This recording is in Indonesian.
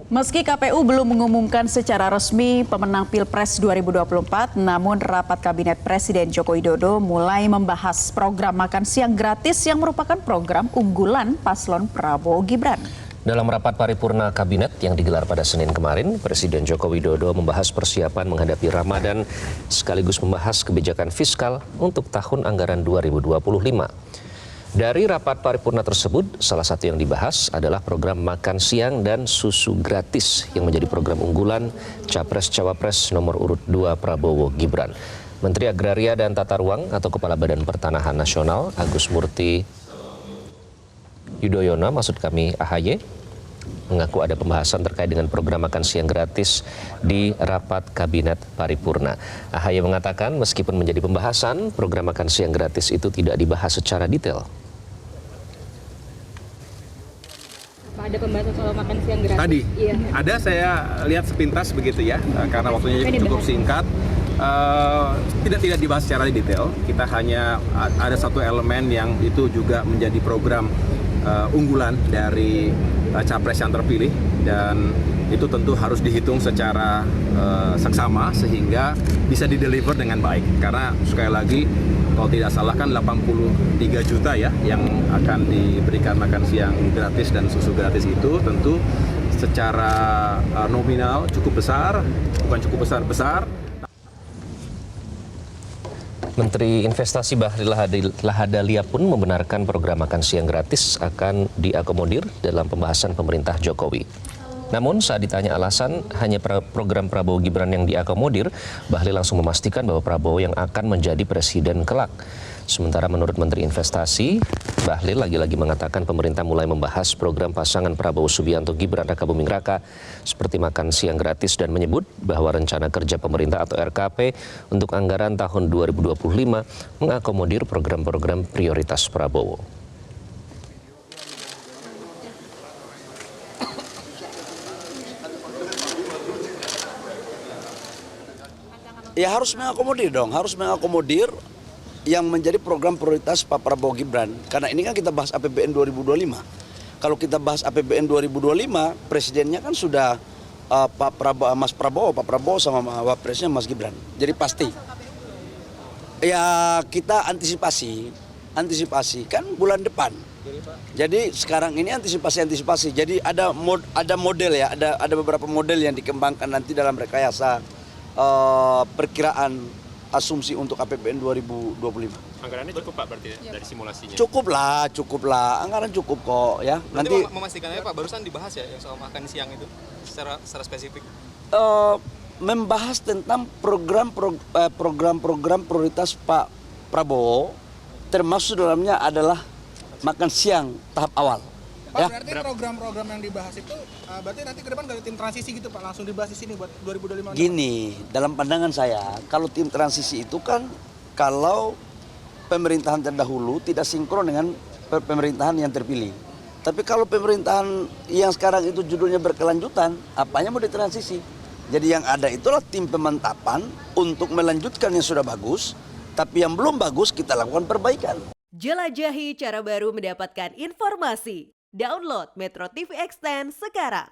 Meski KPU belum mengumumkan secara resmi pemenang Pilpres 2024, namun rapat Kabinet Presiden Joko Widodo mulai membahas program makan siang gratis yang merupakan program unggulan paslon Prabowo Gibran. Dalam rapat paripurna Kabinet yang digelar pada Senin kemarin, Presiden Joko Widodo membahas persiapan menghadapi Ramadan sekaligus membahas kebijakan fiskal untuk tahun anggaran 2025. Dari rapat paripurna tersebut, salah satu yang dibahas adalah program makan siang dan susu gratis yang menjadi program unggulan Capres-Cawapres nomor urut 2 Prabowo Gibran. Menteri Agraria dan Tata Ruang atau Kepala Badan Pertanahan Nasional Agus Murty Yudhoyono, maksud kami AHY, mengaku ada pembahasan terkait dengan program makan siang gratis di rapat Kabinet Paripurna. AHY mengatakan meskipun menjadi pembahasan, program makan siang gratis itu tidak dibahas secara detail. Ada pembahasan soal makan siang gratis? Tadi, iya. Ada saya lihat sepintas begitu ya, karena waktunya cukup singkat. Tidak dibahas secara detail, kita hanya ada satu elemen yang itu juga menjadi program unggulan dari capres yang terpilih, dan itu tentu harus dihitung secara seksama sehingga bisa dideliver dengan baik. Karena sekali lagi, kalau tidak salah kan 83 juta ya yang akan diberikan makan siang gratis dan susu gratis itu tentu secara nominal cukup besar, bukan cukup besar-besar. Menteri Investasi Bahlil Lahadalia pun membenarkan program makan siang gratis akan diakomodir dalam pembahasan pemerintah Jokowi. Namun saat ditanya alasan hanya program Prabowo Gibran yang diakomodir, Bahlil langsung memastikan bahwa Prabowo yang akan menjadi presiden kelak. Sementara menurut Menteri Investasi, Bahlil lagi-lagi mengatakan pemerintah mulai membahas program pasangan Prabowo Subianto Gibran Rakabuming Raka seperti makan siang gratis dan menyebut bahwa rencana kerja pemerintah atau RKP untuk anggaran tahun 2025 mengakomodir program-program prioritas Prabowo. Ya harus mengakomodir dong, harus mengakomodir yang menjadi program prioritas Pak Prabowo Gibran. Karena ini kan kita bahas APBN 2025. Kalau kita bahas APBN 2025, presidennya kan sudah Pak Prabowo sama Wapresnya Mas Gibran. Jadi pasti. Ya kita antisipasi kan bulan depan. Jadi sekarang ini antisipasi. Jadi ada model ya, ada beberapa model yang dikembangkan nanti dalam rekayasa perkiraan asumsi untuk APBN 2025. Anggarannya cukup Pak berarti ya, dari simulasinya? Cukup lah, anggaran cukup kok ya. Nanti memastikan aja Pak, barusan dibahas ya yang soal makan siang itu secara spesifik? Membahas tentang program prioritas Pak Prabowo, termasuk dalamnya adalah makan siang tahap awal. Pak, berarti program-program yang dibahas itu berarti nanti ke depan ada tim transisi gitu Pak, langsung dibahas di sini buat 2025. Gini, dalam pandangan saya, kalau tim transisi itu kan kalau pemerintahan terdahulu tidak sinkron dengan pemerintahan yang terpilih. Tapi kalau pemerintahan yang sekarang itu judulnya berkelanjutan, apanya mau ditransisi? Jadi yang ada itulah tim pemantapan untuk melanjutkan yang sudah bagus, tapi yang belum bagus kita lakukan perbaikan. Jelajahi cara baru mendapatkan informasi. Download Metro TV Extend sekarang.